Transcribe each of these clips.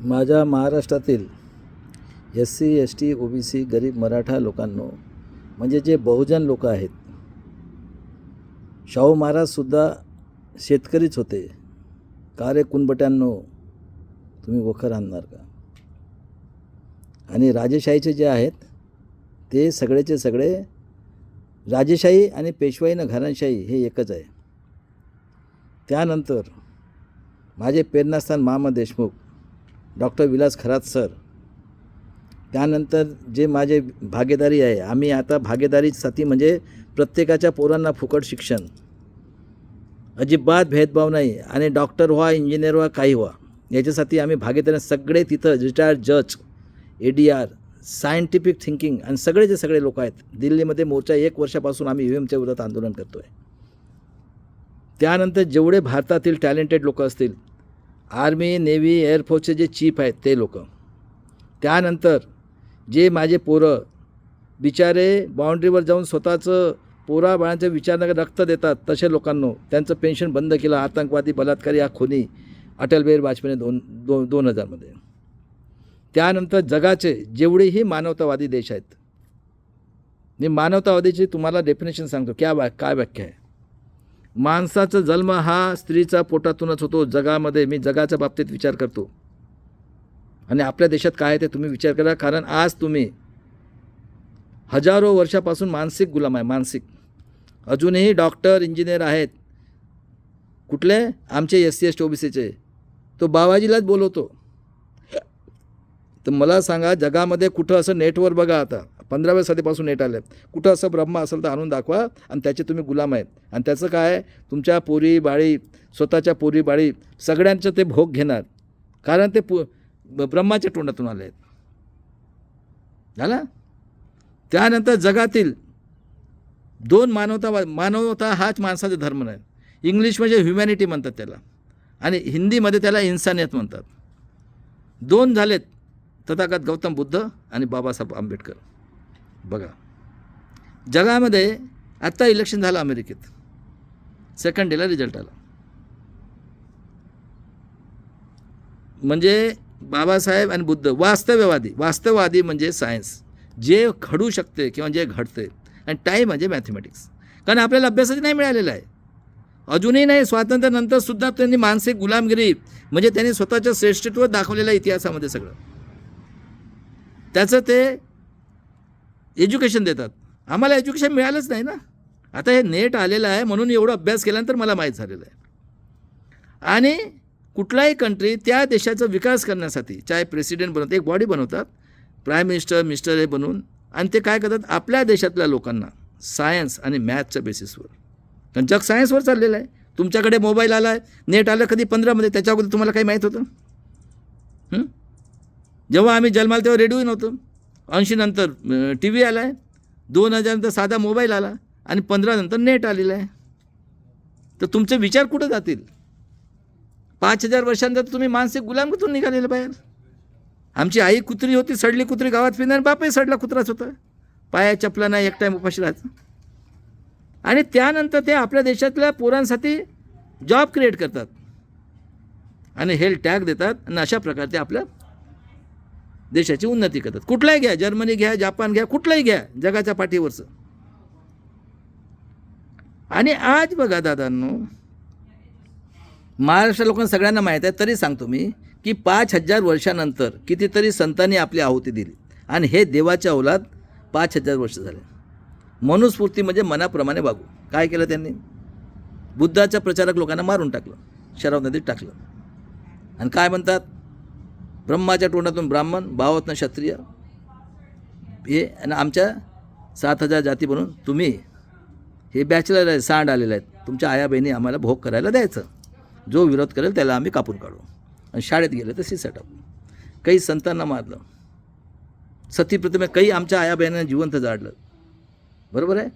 माझ्या महाराष्ट्रातील SC ST OBC गरीब मराठा लोकांनो, म्हणजे जे बहुजन लोक आहेत, शाहू महाराजसुद्धा शेतकरीच होते. का रे कुणबट्यांनो, तुम्ही वखर आणणार का? आणि राजेशाहीचे जे आहेत ते सगळेचे सगळे, राजेशाही आणि पेशवाईनं घराणशाही हे एकच आहे. त्यानंतर माझे प्रेरणास्थान मामा देशमुख, डॉक्टर विलास खरात सर, त्यानंतर जे माझे भागीदारी आहे, आम्ही आता भागीदारीसाठी म्हणजे प्रत्येकाच्या पोरांना फुकट शिक्षण, अजिबात भेदभाव नाही, आणि डॉक्टर व्हा, इंजिनियर व्हा, काही व्हा, याच्यासाठी आम्ही भागीदारी सगळे तिथं रिटायर्ड जज, ADR, सायंटिफिक थिंकिंग आणि सगळेचे सगळे लोक आहेत. दिल्लीमध्ये मोर्चा 1 वर्षापासून आम्ही UMच्या विरोधात आंदोलन करतो आहे. त्यानंतर जेवढे भारतातील टॅलेंटेड लोक असतील, आर्मी, नेव्ही, एअरफोर्सचे जे चीफ आहेत ते लोक, त्यानंतर जे माझे पोरं बिचारे बाउंड्रीवर जाऊन स्वतःचं पोराबाळांचे विचार न रक्त देतात, तसे लोकांनो त्यांचं पेन्शन बंद केलं. आतंकवादी, बलात्कारी, हा खुनी अटल बिहारी वाजपेयीने 2000मध्ये. त्यानंतर जगाचे जेवढेही मानवतावादी देश आहेत, मी मानवतावादीची तुम्हाला डेफिनेशन सांगतो. काय व्याख्या आहे? माणसाचा जन्म हा स्त्रीचा पोटातूनच होतो जगामध्ये. मी जगाच्या बाबतीत विचार करतो, आणि आपल्या देशात काय आहे ते तुम्ही विचार करा. कारण आज तुम्ही हजारो वर्षापासून मानसिक गुलाम आहे, मानसिक. अजूनही डॉक्टर, इंजिनियर आहेत. कुठले? आमचे SC ST OBCचे. तो बाबाजीलाच बोलवतो. तर मला सांगा, जगामध्ये कुठं असं नेटवर बघा, आता 15व्या सदीपासून नेट आलं, कुठं असं ब्रह्मा असेल तर आणून दाखवा, आणि त्याचे तुम्ही गुलाम आहेत. आणि त्याचं काय? तुमच्या पोरी बाळी, स्वतःच्या पोरी बाळी सगळ्यांचं ते भोग घेणार, कारण ते ब्रह्माच्या तोंडातून आले आहेत. झालं? त्यानंतर जगातील 2 मानवता हाच माणसाचा धर्म नाही. इंग्लिशमध्ये ह्युमॅनिटी म्हणतात त्याला, आणि हिंदीमध्ये त्याला इन्सानियत म्हणतात. 2 झालेत, तथागत गौतम बुद्ध आणि बाबासाहेब आंबेडकर. बघा, जगामध्ये आत्ता इलेक्शन झालं अमेरिकेत, 2nd डेला रिझल्ट आला. म्हणजे बाबासाहेब आणि बुद्ध वास्तववादी म्हणजे सायन्स, जे घडू शकते किंवा जे घडते, आणि टाईम म्हणजे मॅथमॅटिक्स. कारण आपल्याला अभ्यासच नाही मिळालेला आहे अजूनही नाही. स्वातंत्र्यानंतरसुद्धा त्यांनी मानसिक गुलामगिरी, म्हणजे त्यांनी स्वतःचं श्रेष्ठत्व दाखवलेलं आहे इतिहासामध्ये सगळं. त्याचं ते एज्युकेशन देतात. आम्हाला एज्युकेशन मिळालंच नाही ना. आता हे नेट आलेलं आहे म्हणून एवढं अभ्यास केल्यानंतर मला माहीत झालेलं आहे. आणि कुठलाही कंट्री त्या देशाचा विकास करण्यासाठी, चाहे प्रेसिडेंट बनवतात, एक बॉडी बनवतात, प्राईम मिनिस्टर हे बनवून, आणि ते काय करतात, आपल्या देशातल्या लोकांना सायन्स आणि मॅथच्या बेसिसवर. कारण जग सायन्सवर चाललेलं आहे. तुमच्याकडे मोबाईल आला आहे, नेट आलं कधी 15मध्ये, त्याच्या अगोदर तुम्हाला काही माहीत होतं? जेव्हा आम्ही जन्माला तेव्हा रेडिओही नव्हतं. 80 नंतर TV आला आहे, 2000 नंतर साधा मोबाईल आला, आणि 15 नंतर नेट आलेलं आहे. तर तुमचे विचार कुठं जातील? 5000 वर्षांनंतर तुम्ही मानसिक गुलामगिरीतून निघालेलं बाहेर. आमची आई कुत्री होती, सडली कुत्री गावात फिरणार, बापही सडला कुत्राच होता, पाया चपला नाही, एक टाईम उपाशी राहायचं. आणि त्यानंतर ते आपल्या देशातल्या पोरांसाठी जॉब क्रिएट करतात आणि हेल्थ टॅग देतात, आणि अशा प्रकारे ते आपल्या देशाची उन्नती करतात. कुठलाही घ्या, जर्मनी घ्या, जापान घ्या, कुठलाही घ्या, जगाच्या पाठीवरचं. आणि आज बघा दादांनो, महाराष्ट्र लोकांना सगळ्यांना माहीत आहे, तरी सांगतो मी की 5000 वर्षानंतर कितीतरी संतांनी आपली आहुती दिली, आणि हे देवाच्या औलाद 5000 वर्ष झाले. मनुस्फूर्ती म्हणजे मनाप्रमाणे वागू. काय केलं त्यांनी? बुद्धाच्या प्रचारक लोकांना मारून टाकलं, शराव नदीत टाकलं, आणि काय म्हणतात, ब्रह्माच्या तोंडातून ब्राह्मण, भावातनं क्षत्रिय, हे, आणि आमच्या 7000 जाती बनून तुम्ही हे बॅचलर आहे, सांड आलेले आहेत, तुमच्या आया बहिणी आम्हाला भोग करायला द्यायचं, जो विरोध करेल त्याला आम्ही कापून काढू, आणि शाळेत गेले तर शिसा टाकू. काही संतांना मारलं, सती प्रतिमे काही आमच्या आया बहिणींना जिवंत जाळलं, बरोबर आहे.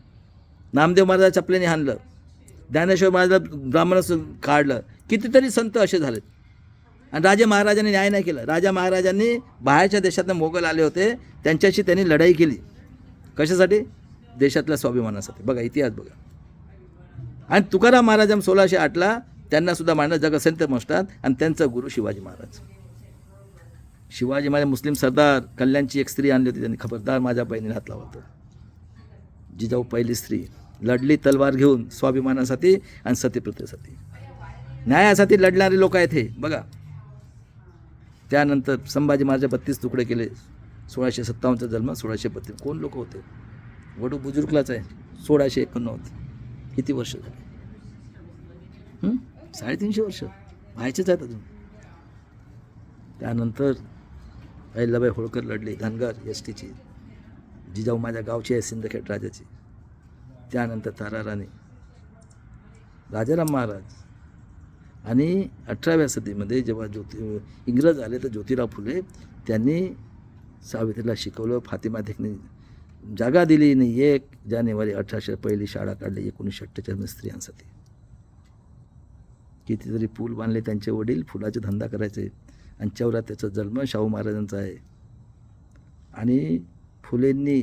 नामदेव महाराजा चपलेने हाणलं, ज्ञानेश्वर महाराजाला ब्राह्मणाचं काढलं, कितीतरी संत असे झालेत. आणि राजे महाराजांनी न्याय नाही केला. राजा महाराजांनी बाहेरच्या देशातनं मोगल आले होते, त्यांच्याशी त्यांनी लढाई केली. कशासाठी? देशातल्या स्वाभिमानासाठी. बघा इतिहास बघा. आणि तुकाराम महाराज 1608ला त्यांनासुद्धा मांडलं, जगसंत म्हणतात, आणि त्यांचा गुरु शिवाजी महाराज. शिवाजी महाराज मुस्लिम सरदार कल्याणची एक स्त्री आणली होती, त्यांनी खबरदार माझ्या बहिणीला हात लावला होता. जिजाऊ पहिली स्त्री लढली तलवार घेऊन स्वाभिमानासाठी आणि सतीप्रथेसाठी, न्यायासाठी लढणारे लोक आहेत हे बघा. त्यानंतर संभाजी महाराज 32 तुकडे केले. 1657चा जन्म, 1632. कोण लोक होते? वडू बुजुर्गलाच आहे. 1689. किती वर्ष झाली? 350 वर्ष व्हायचेच आहेत अजून. त्यानंतर अहिल्याबाई होळकर लढली, धनगर एस टीची. जिजाऊ माझ्या गावची आहे, सिंदखेड राजाची. त्यानंतर तारा राणी, राजाराम महाराज. आणि 18व्या सदीमध्ये जेव्हा इंग्रज आले तर ज्योतिराव फुले त्यांनी सावित्रीला शिकवलं. फातिमा देखणी जागा दिली नाही. 1 जानेवारी 1800 पहिली शाळा काढली 1948 स्त्रियांसाठी. कितीतरी पूल बांधले त्यांचे वडील, फुलाचे धंदा करायचे. आणि 74चा जन्म शाहू महाराजांचा आहे. आणि फुलेंनी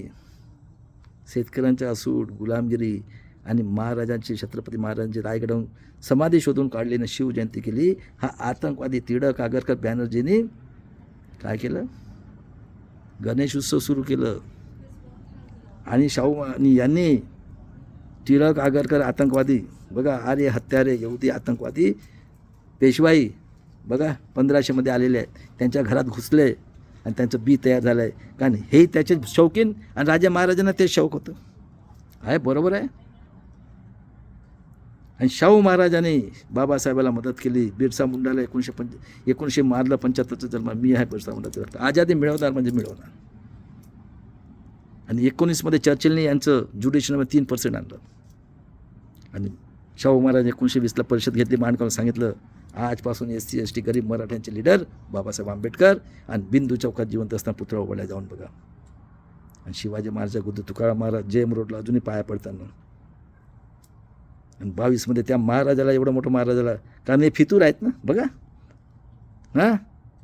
शेतकऱ्यांचा असूड, गुलामगिरी आणि महाराजांची, छत्रपती महाराजांची रायगडहून समाधी शोधून काढली आणि शिवजयंती केली. हा आतंकवादी टिळक आगरकर बॅनर्जींनी काय केलं? गणेश उत्सव सुरू केलं. आणि आणि यांनी टिळक आगरकर आतंकवादी बघा, आर्य हत्यारे यहुदी आतंकवादी पेशवाई बघा 1500 आलेले आहेत. त्यांच्या घरात घुसले आणि त्यांचं बी तयार झालं आहे. कारण हे त्याचे शौकीन आणि राजा महाराजांना ते शौक होतं. आहे बरोबर आहे. आणि शाहू महाराजांनी बाबासाहेबाला मदत केली. बिरसा मुंडाला 1900 मार्चला 75चा जन्म. मी आहे बिरसा मुंडाचा. आझादी मिळवणार म्हणजे मिळवणार. आणि 1919मध्ये चर्चिलने यांचं ज्युडिशनमध्ये 3% आणलं. आणि शाहू महाराज 1920ला परिषद घेतली, मांडकाला सांगितलं आजपासून SC ST गरीब मराठ्यांचे लीडर बाबासाहेब आंबेडकर. आणि बिंदू चौकात जिवंत असताना पुतळा उभारला, जाऊन बघा. आणि शिवाजी महाराज गुद्ध तुकाराम महाराज जेम रोडला अजूनही पाया पडताना. आणि 22मध्ये त्या महाराजाला, एवढं मोठं महाराजाला, कारण हे फितूर आहेत ना बघा, हां,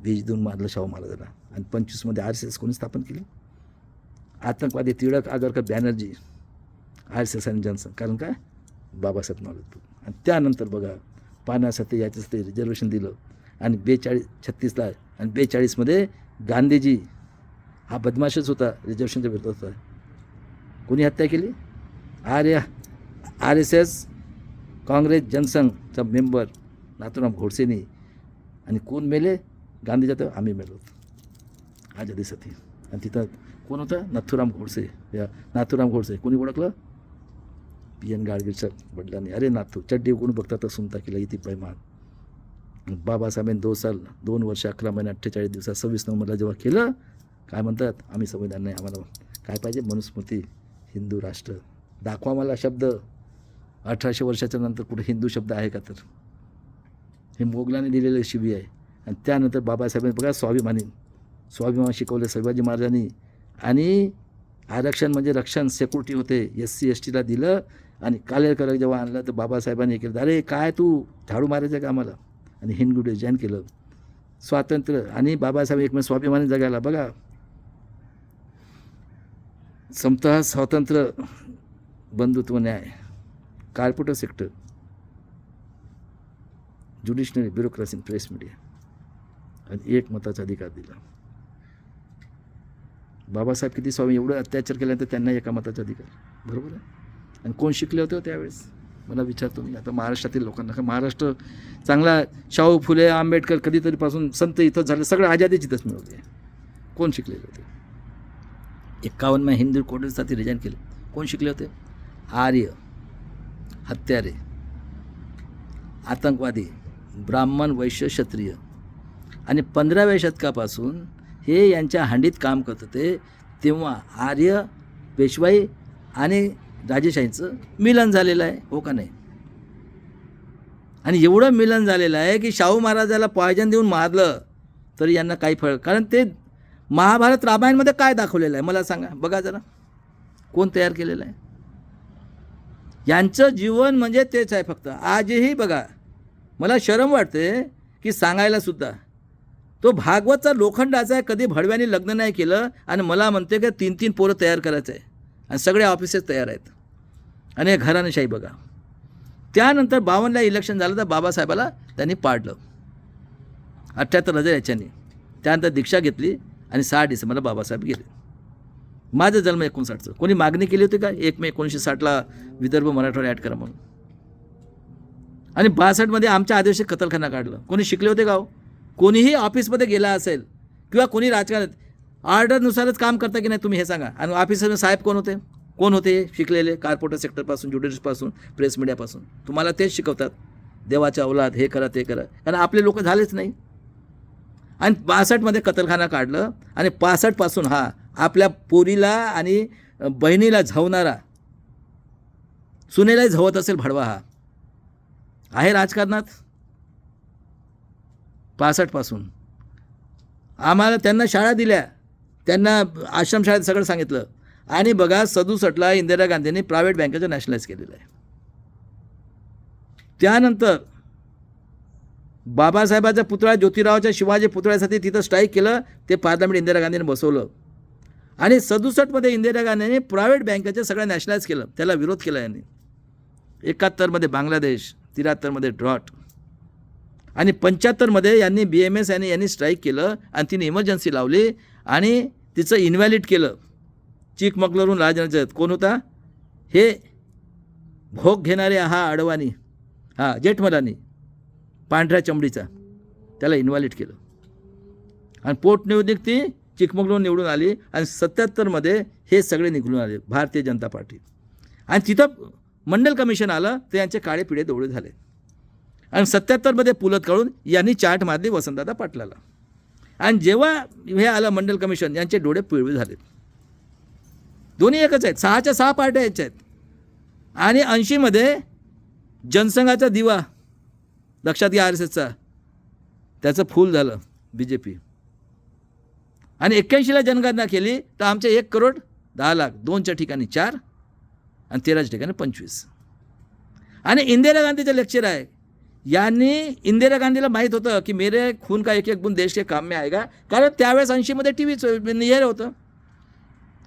बीज देऊन मारलं शाहू महाराजाला. आणि 25मध्ये RSS कोणी स्थापन केली? आतंकवादी टिळक आगरकर बॅनर्जी, RSS आणि जनसंघ. कारण काय? बाबासाहेब नॉलेज. आणि त्यानंतर बघा पाण्यासाठी याच्यासाठी रिझर्वेशन दिलं. आणि 36ला आणि 42मध्ये गांधीजी हा बदमाशच होता, रिझर्वेशनच्या विरोधात होता. कोणी हत्या केली? RSS काँग्रेस जनसंघचा मेंबर नाथूराम गोडसेनी. आणि कोण मेले? गांधीच्या तर आम्ही मेलो होतो आझादीसाठी. आणि तिथं कोण होता? नाथूराम गोडसे. नाथूराम गोडसे कोणी ओळखलं? PN गाडगीळच्या वडिलांनी. अरे नाथू चड्डी उघडून बघता तर सुनता केला इथे पैमान. बाबासाहेबांनी 2 वर्ष 11 महिने 48 दिवसात 26 नोव्हेंबरला जेव्हा केलं, काय म्हणतात? आम्ही संविधान नाही, आम्हाला काय पाहिजे? मनुस्मृती, हिंदू राष्ट्र. दाखवा मला शब्द. 1800 वर्षाच्या नंतर कुठे हिंदू शब्द आहे का? तर हे मोगलांनी दिलेलं शिवी आहे. आणि त्यानंतर बाबासाहेबांनी बघा स्वाभिमान शिकवलं शिवाजी महाराजांनी. आणि आरक्षण म्हणजे रक्षण, सेक्युरिटी होते, SC STला दिलं. आणि कालेलकर जेव्हा आणलं तर बाबासाहेबांनी हे केलं, अरे काय तू झाडू मारायचं का आम्हाला? आणि हिंदू डिझाईन केलं. स्वातंत्र्य आणि बाबासाहेब एक स्वाभिमानी जगायला बघा. समता, स्वातंत्र्य, बंधुत्व, न्याय, corporate sector, judiciary, bureaucracy, press media आणि एक मताचा अधिकार दिला. बाबासाहेब किती स्वामी, एवढं अत्याचार केल्यानंतर त्यांना एका मताचा अधिकार, बरोबर आहे. आणि कोण शिकले होते त्यावेळेस? मला विचारतो मी आता महाराष्ट्रातील लोकांना. का महाराष्ट्र चांगला? शाहू फुले आंबेडकर कधीतरीपासून संत इथंच झाले, सगळं आझादीच इथंच मिळवले. कोण शिकलेले होते? 51 हिंदू कोडसाठी रिजाईन केले. कोण शिकले होते? आर्य, हत्यारे, आतंकवादी, ब्राह्मण, वैश्य, क्षत्रिय. आणि 15व्या शतकापासून हे यांच्या हांडीत काम करत होते. तेव्हा आर्य, पेशवाई आणि राजेशाहीचं मिलन झालेलं आहे, हो का नाही? आणि एवढं मिलन झालेलं आहे की शाहू महाराजाला पॉयझन देऊन मारलं तरी यांना काही फरक. कारण ते महाभारत रामायणमध्ये काय दाखवलेलं आहे मला सांगा बघा जरा. कोण तयार केलेलं आहे? यांचं जीवन म्हणजे तेच आहे फक्त. आजही बघा, मला शरम वाटते की सांगायला सुद्धा, तो भागवतचा लोखंडाचा आहे, कधी भडव्याने लग्न नाही केलं आणि मला म्हणते की 3 पोरं तयार करायचं आहे आणि सगळे ऑफिसेस तयार आहेत. आणि घराणेशाही बघा. त्यानंतर 52ला इलेक्शन झालं तर बाबासाहेबाला त्यांनी पाडलं 78,000 याच्यानी. त्यानंतर दीक्षा घेतली आणि 6 डिसेंबरला बाबासाहेब गेले. माझा जन्म 59चं. कोणी मागणी केली होती का 1 मे 1960ला विदर्भ मराठवाडा ॲड करा म्हणून? आणि 62मध्ये आमच्या आदिवासी कत्तलखाना काढलं. कोणी शिकले होते का हो? कोणीही ऑफिसमध्ये गेला असेल किंवा कोणी राजकारणात ऑर्डरनुसारच काम करता की नाही तुम्ही हे सांगा. आणि ऑफिसर साहेब कोण होते शिकलेले? कॉर्पोरेटर सेक्टरपासून, ज्युडिशपासून, प्रेस मीडियापासून. तुम्हाला तेच शिकवतात, देवाच्या औलाद, हे करा ते करा. कारण आपले लोक झालेच नाही. आणि 62मध्ये कत्तलखाना काढलं आणि 65पासून हा आपल्या पोरीला आणि बहिणीला झवणारा, सुनेलाही झवत असेल भडवा हा आहे राजकारणात. 65पासून आम्हाला त्यांना शाळा दिल्या, त्यांना आश्रमशाळेत सगळं सांगितलं. आणि बघा 67ला इंदिरा गांधींनी प्रायव्हेट बँकेचं नॅशनलाइज केलेलं आहे. त्यानंतर बाबासाहेबांचा पुतळा ज्योतिरावच्या शिवाजी पुतळ्यासाठी तिथं स्ट्राईक केलं. ते पार्लमेंट इंदिरा गांधींनी बसवलं. आणि 67मध्ये इंदिरा गांधींनी प्रायव्हेट बँकेचं सगळं नॅशनलाइज केलं. त्याला विरोध केला यांनी. 71मध्ये बांगलादेश, 73मध्ये ड्रॉट आणि 75मध्ये यांनी BMS यांनी स्ट्राईक केलं आणि तिने इमर्जन्सी लावली आणि तिचं इन्व्हॅलिड केलं. चिकमगलूरहून राजनजर कोण होता? हे भोग घेणारे हा अडवाणी, हा जेठमलानी पांढऱ्या चमडीचा, त्याला इन्व्हॅलिड केलं. आणि पोटनिवडणूक ती चिकमगलूर निवडून आली आणि 77मध्ये हे सगळे निघून आले भारतीय जनता पार्टी. आणि तिथं मंडल कमिशन आलं तर यांचे काळे पिढे डोळे झाले. आणि 77मध्ये पुलत काढून यांनी चाट मारली वसंतदादा पाटलाला. आणि जेव्हा हे आलं मंडल कमिशन, यांचे डोळे पिवळे झाले. दोन्ही एकच आहेत, 6च्या 6 पार्ट्या याच्या आहेत. आणि 80मध्ये जनसंघाचा दिवा लक्षात घ्या RSSचा, त्याचं फूल झालं BJP. आणि 81ला जनगणना केली तर आमचे 1,10,00,000, 2च्या ठिकाणी 4 आणि 13च्या ठिकाणी 25. आणि इंदिरा गांधीचं लेक्चर आहे. यांनी इंदिरा गांधीला माहीत होतं की मेरे खून का एक एक बूंद देश के काम में आएगा. कारण त्यावेळेस 80मध्ये TV हे होतं,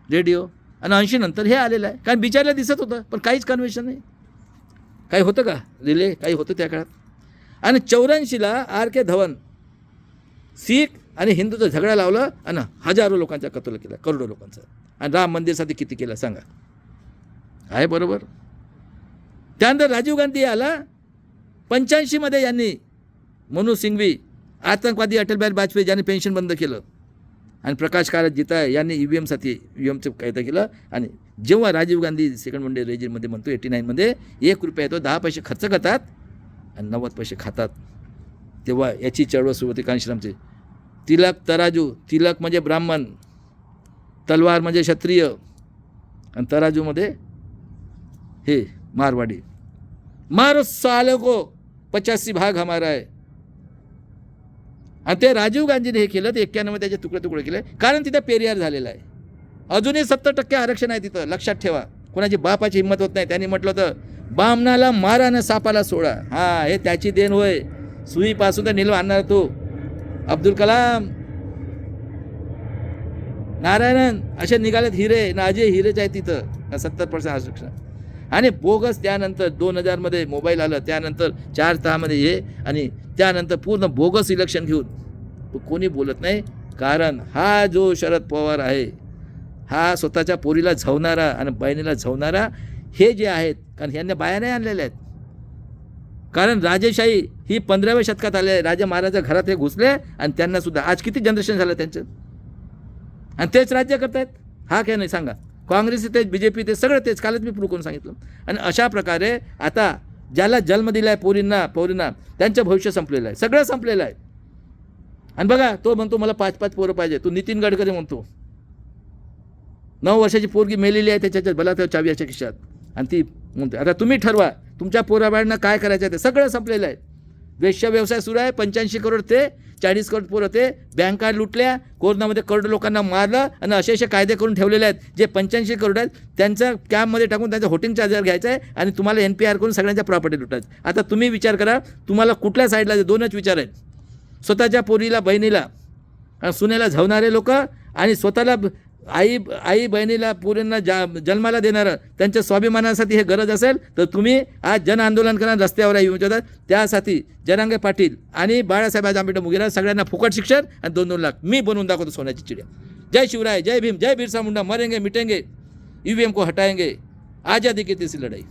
रेडिओ. आणि 80 नंतर हे आलेलं आहे. कारण बिचारला दिसत होतं पण काहीच कन्व्हेन्शन नाही. काही होतं का रिले? काही होतं त्या काळात. आणि 84ला RK धवन शीख आणि हिंदूचा झगडा लावला आणि हजारो लोकांचा कत्ल केला, करोडो लोकांचा. आणि राम मंदिरसाठी किती केलं सांगा? आहे बरोबर. त्यानंतर राजीव गांधी आला 85मध्ये. यांनी मनोज सिंघवी, आतंकवादी अटल बिहारी वाजपेयी ज्यांनी पेन्शन बंद केलं. आणि प्रकाश कारात जिता यांनी EVMचं कायदा केलं. आणि जेव्हा Rajiv Gandhi second one day रेजिममध्ये म्हणतो 89मध्ये 1 रुपया येतो, 10 पैसे खर्च करतात आणि 90 पैसे खातात, तेव्हा याची चळवळ सुरू होती कांशीरामची. तिलक तराजू, तिलक म्हणजे ब्राह्मण, तलवार म्हणजे क्षत्रिय आणि तराजूमध्ये हे मारवाडी. मारो साले को 85 भाग हमारा है. आणि ते राजीव गांधीने हे केलं. ते 91 त्याचे तुकडे केले. कारण तिथं पेरियार झालेला आहे. अजूनही 70% आरक्षण आहे तिथं, लक्षात ठेवा. कोणाची बापाची हिंमत होत नाही. त्यांनी म्हटलं होतं बामणाला मारा न सापाला सोडा. हा, हे त्याची देण होय. सुईपासून तर निलव आणणार तो. अब्दुल कलाम, नारायणन असे निघालेत हिरे ना, अजय हिरेच आहे तिथं. 70% आरक्षण. आणि बोगस त्यानंतर 2000मध्ये मोबाईल आलं, त्यानंतर 4-6मध्ये हे, आणि त्यानंतर पूर्ण बोगस इलेक्शन घेऊन कोणी बोलत नाही. कारण हा जो शरद पवार आहे हा स्वतःच्या पोरीला झवणारा आणि बहिणीला झवणारा हे जे आहेत. कारण ह्यांना बाया नाही आणलेल्या आहेत. कारण राजेशाही ही 15व्या शतकात आले. राजा महाराजा घरात हे घुसले आणि त्यांना सुद्धा आज किती जनरेशन झालं त्यांचं, आणि तेच राज्य करतायत. हा काय नाही सांगा. काँग्रेस तेच, BJP ते सगळं तेच. कालच मी प्रूव्ह करून सांगितलं. आणि अशा प्रकारे आता ज्याला जन्म दिला आहे पोरींना त्यांचं भविष्य संपलेलं आहे, सगळं संपलेलं आहे. आणि बघा तो म्हणतो मला 5-5 पोरं पाहिजे. तो नितीन गडकरी म्हणतो 9 वर्षाची पोरगी मेलेली आहे त्याच्यात बलात्कार चावी याच्या खिशात. आणि ती म्हणते आता तुम्ही ठरवा तुमच्या पोराबाळांना काय करायचं आहे. ते सगळं संपलेलं आहे. वेश्या व्यवसाय सुरू आहे. 85 करोड ते 40 करोड पोरं ते बँका लुटल्या. कोरोनामध्ये करोड लोकांना मारलं आणि असे कायदे करून ठेवलेले आहेत. जे 85 करोड आहेत त्यांचं कॅम्पमध्ये टाकून त्यांचा होटिंग चार्जर घ्यायचा आहे आणि तुम्हाला NPR करून सगळ्यांच्या प्रॉपर्टी लुटायचं. आता तुम्ही विचार करा तुम्हाला कुठल्या साईडला. 2च विचार आहेत. स्वतःच्या पोरीला बहिणीला सुनेला झवणारे लोक आणि स्वतःला आई बहिणीला पुरींना जन्माला देणारं त्यांच्या स्वाभिमानासाठी हे गरज असेल तर तुम्ही आज जन आंदोलन करा, रस्त्यावर येऊन जातात. त्यासाठी जरांगे पाटील आणि बाळासाहेब आंबेडकर मुगेरा सगळ्यांना फुकट शिक्षण आणि 2-2 लाख मी बनवून दाखवतो सोन्याची चिड्या. जय शिवराय, जय भीम, जय बिरसा मुंडा, मरेंगे मिटेंगे, EVM को हटाएंगे, आज़ादी की तीसरी लड़ाई.